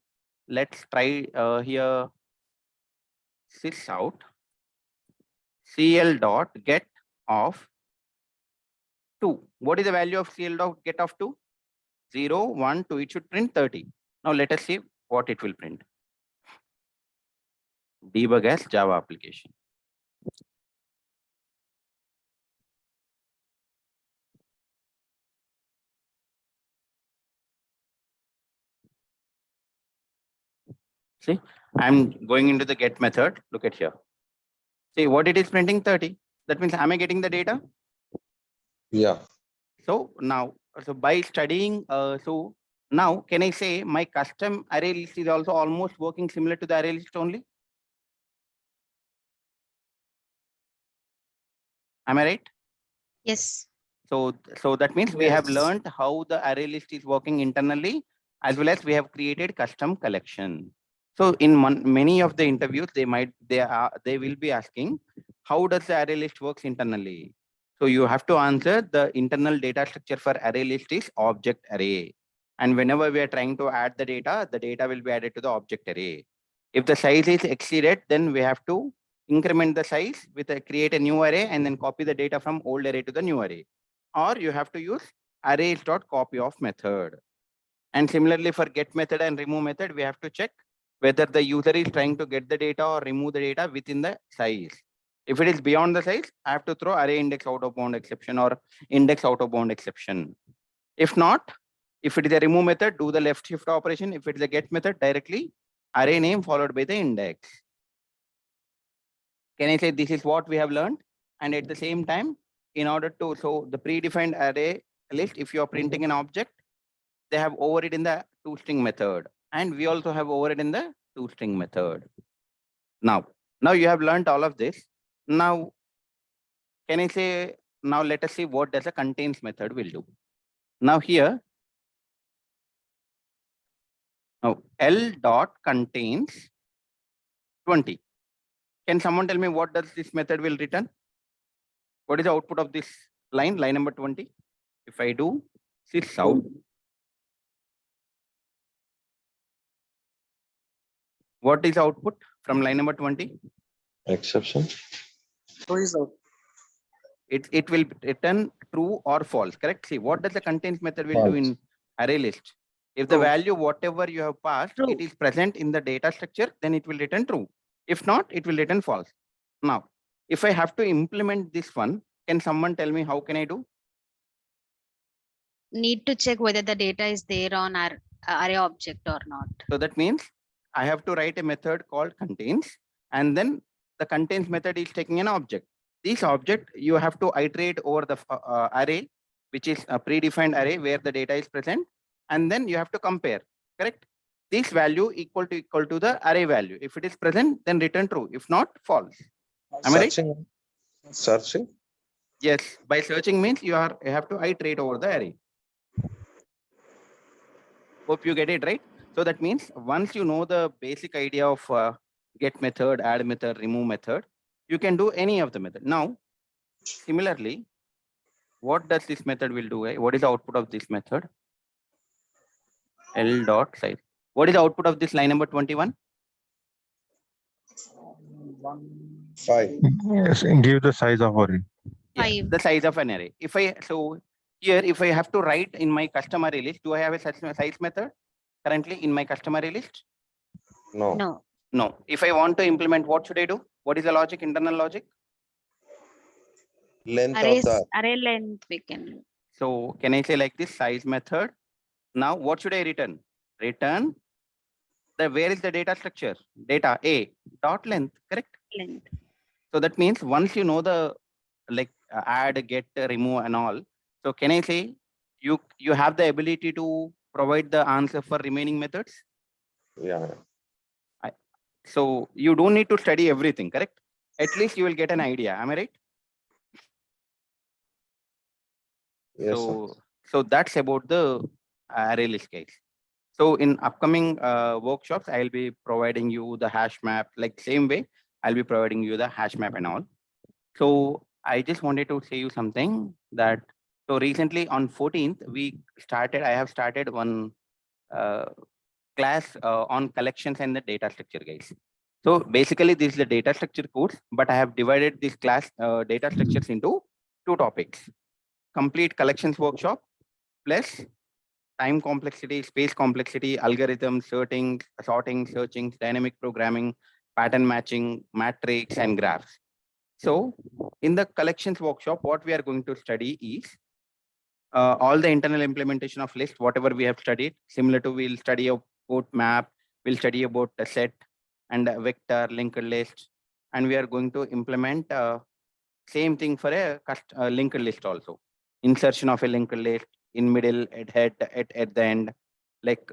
Let's try here sys out cl dot get of 2. What is the value of cl dot get of 2? 0, 1, 2. It should print 30. Now let us see what it will print. Debug as Java application. See, I'm going into the get method. Look at here. See what it is printing 30. That means am I getting the data? Yeah. So now, so by studying, so now can I say my custom array list is also almost working similar to the array list only? Am I right? Yes. So that means we have Yes. learned how the array list is working internally, as well as we have created custom collection. So in many of the interviews, they will be asking, how does the array list works internally? So you have to answer the internal data structure for array list is object array. And whenever we are trying to add the data will be added to the object array. If the size is exceeded, then we have to increment the size with create a new array and then copy the data from old array to the new array. Or you have to use arrays.copy of method. And similarly for get method and remove method, we have to check whether the user is trying to get the data or remove the data within the size. If it is beyond the size, I have to throw array index out of bound exception or index out of bound exception. If not, if it is a remove method, do the left shift operation. If it is a get method, directly array name followed by the index. Can I say this is what we have learned? And at the same time, in order to, so the predefined array list, if you are printing an object, they have overridden the toString method. And we also have overridden the toString method. Now you have learned all of this. Now, can I say, now let us see what does a contains method will do. Now here, now L dot contains 20. Can someone tell me what does this method will return? What is the output of this line number 20? If I do sys out, what is the output from line number 20? Exception. So is out. It will return true or false, correct? See, what does the contains method will do False. in array list? If the True. value, whatever you have passed, True. it is present in the data structure, then it will return true. If not, it will return false. Now, if I have to implement this one, can someone tell me how can I do? Need to check whether the data is there on our array object or not. So that means I have to write a method called contains, and then the contains method is taking an object. This object, you have to iterate over the array, which is a predefined array where the data is present, and then you have to compare, correct? This value equal to the array value. If it is present, then return true. If not, false. Am I right? Searching. Searching. Yes, by searching means you have to iterate over the array. Hope you get it right. So that means once you know the basic idea of get method, add method, remove method, you can do any of the method. Now, similarly, what does this method will do? What is the output of this method? L dot size. What is the output of this line number 21? 5. Yes, and give the size of array. Yeah, 5. the size of an array. If I, so here, if I have to write in my customary list, do I have a size method currently in my customary list? No. No, No. If I want to implement, what should I do? What is the logic, internal logic? Length of arrays, the array length we can. So can I say like this size method? Now what should I return? Return the where is the data structure? Data A dot length, correct? Length. So that means once you know the like add, get, remove and all. So can I say you have the ability to provide the answer for remaining methods? yeah. So you don't need to study everything, correct? At least you will get an idea. Am I right? Yes, sir. So that's about the array list case. So in upcoming workshops, I'll be providing you the hash map, like same way, I'll be providing you the hash map and all. So I just wanted to say you something that, so recently on 14th, I have started one class on collections and the data structure, guys. So basically this is the data structure course, but I have divided this class data structures into 2 topics: complete collections workshop plus time complexity, space complexity, algorithms, sorting, searching, dynamic programming, pattern matching, matrix, and graphs. So in the collections workshop, what we are going to study is all the internal implementation of list, whatever we have studied. Similar to, we'll study about map, we'll study about a set and a vector, linked list, and we are going to implement same thing for a linked list also. Insertion of a linked list in middle, at head, at the end, like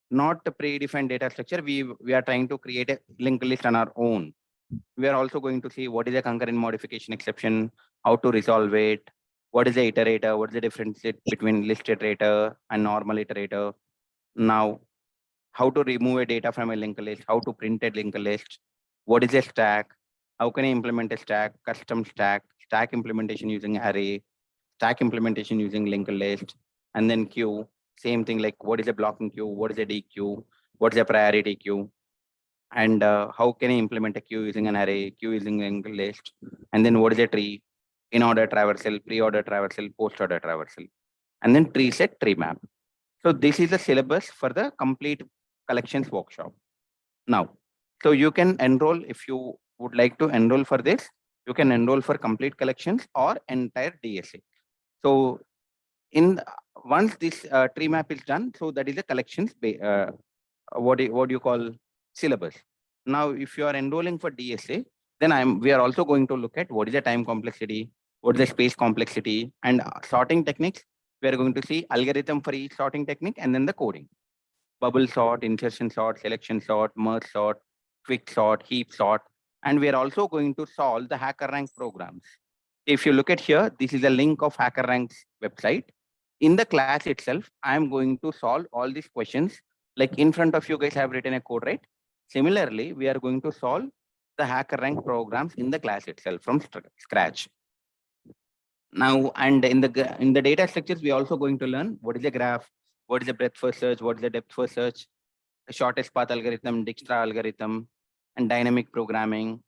not the predefined data structure. We are trying to create a linked list on our own. We are also going to see what is a concurrent modification exception, how to resolve it, what is the iterator, what is the difference between list iterator and normal iterator. Now, how to remove a data from a linked list, how to print a linked list, what is a stack, how can I implement a stack, custom stack, stack implementation using array, stack implementation using linked list, and then queue. Same thing, like what is a blocking queue, what is a DQ, what is a priority queue, and how can I implement a queue using an array, queue using linked list, and then what is a tree, in order traversal, pre-order traversal, post-order traversal, and then tree set, tree map. So this is the syllabus for the complete collections workshop. Now, so you can enroll if you would like to enroll for this. You can enroll for complete collections or entire DSA. So once this tree map is done, so that is a collections what do you call syllabus. Now, if you are enrolling for DSA, then we are also going to look at what is the time complexity, what is the space complexity, and sorting techniques. We are going to see algorithm for each sorting technique and then the coding. Bubble sort, insertion sort, selection sort, merge sort, quick sort, heap sort, and we are also going to solve the HackerRank programs. If you look at here, this is a link of HackerRank's website. In the class itself, I am going to solve all these questions. Like in front of you guys have written a code, right? Similarly, we are going to solve the HackerRank programs in the class itself from scratch. Now, and in the data structures, we are also going to learn what is a graph, what is the breadth first search, what is the depth first search, the shortest path algorithm, Dijkstra algorithm, and dynamic programming,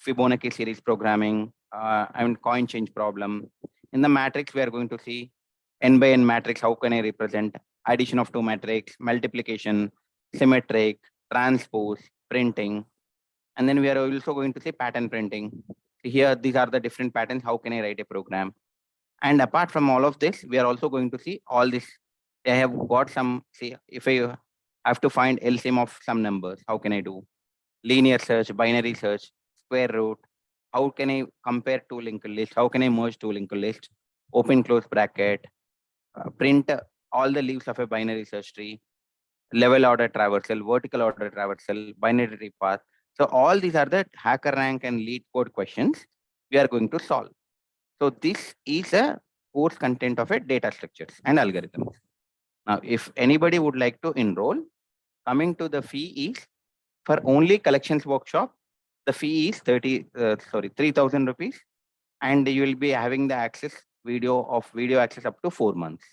Fibonacci series programming, and coin change problem. In the matrix, we are going to see n by n matrix, how can I represent addition of 2 matrix, multiplication, symmetric, transpose, printing. And then we are also going to see pattern printing. Here, these are the different patterns. How can I write a program? And apart from all of this, we are also going to see all this. I have got some, see, if I have to find LCM of some numbers, how can I do? Linear search, binary search, square root. How can I compare 2 linked lists? How can I merge 2 linked lists? Open close bracket, print all the leaves of a binary search tree, level order traversal, vertical order traversal, binary path. So all these are the HackerRank and lead code questions we are going to solve. So this is a course content of a data structures and algorithms. Now, if anybody would like to enroll, coming to the fee is for only collections workshop, the fee is 3,000 rupees, and you will be having the video access up to 4 months.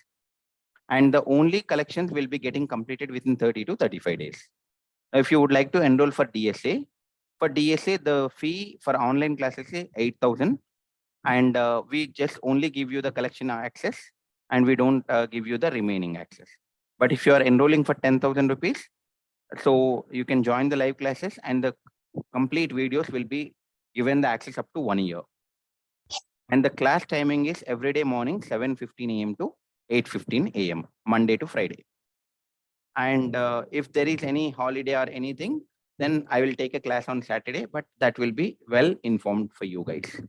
And the only collections will be getting completed within 30 to 35 days. Now, if you would like to enroll for DSA, the fee for online classes is 8,000, and we just only give you the collection access and we don't give you the remaining access. But if you are enrolling for 10,000 rupees, so you can join the live classes and the complete videos will be given the access up to 1 year. And the class timing is every day morning 7:15 a.m. to 8:15 a.m. Monday to Friday. And if there is any holiday or anything, then I will take a class on Saturday, but that will be well informed for you guys.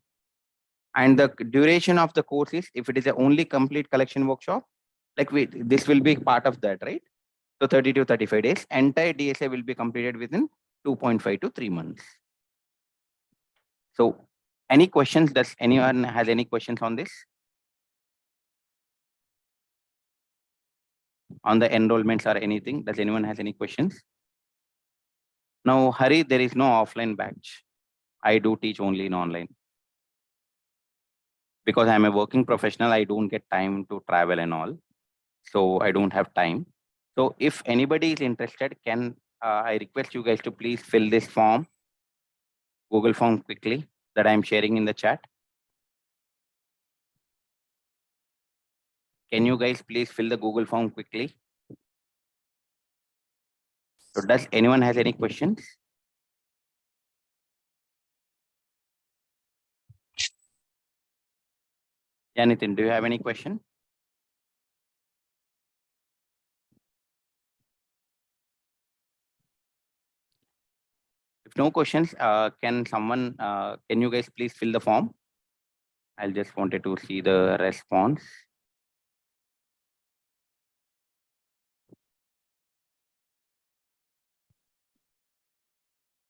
And the duration of the course is, if it is a only complete collection workshop, like this will be part of that, right? So 30 to 35 days, entire DSA will be completed within 2.5 to 3 months. So any questions? Does anyone has any questions on this? On the enrollments or anything? Does anyone has any questions? Now, Hari, there is no offline batch. I do teach only in online. Because I'm a working professional, I don't get time to travel and all. So I don't have time. So if anybody is interested, can I request you guys to please fill this form, Google form quickly that I'm sharing in the chat. Can you guys please fill the Google form quickly? So does anyone has any questions? Yeah, Nitin, do you have any question? If no questions, can you guys please fill the form? I just wanted to see the response.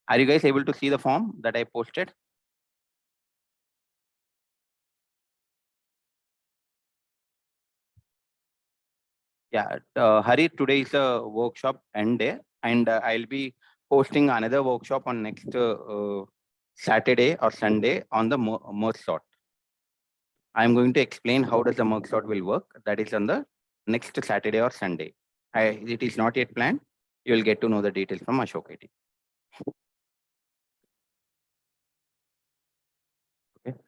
Are you guys able to see the form that I posted? Yeah, Hari, today is a workshop end day, and I'll be hosting another workshop on next Saturday or Sunday on the merge sort. I'm going to explain how does the merge sort will work. That is on the next Saturday or Sunday. It is not yet planned. You will get to know the details from Ashok IT. Okay.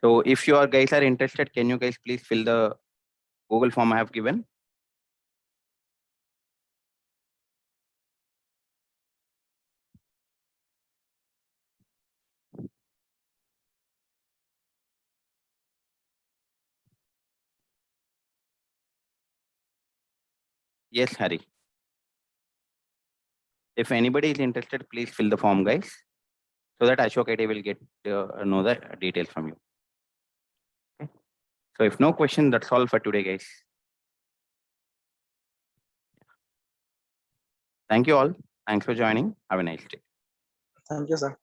So if you guys are interested, can you guys please fill the Google form I have given? Yes, Hari. If anybody is interested, please fill the form, guys, so that Ashok IT will get know the details from you. Okay. So if no question, that's all for today, guys. Thank you all. Thanks for joining. Have a nice day. Thank you, sir.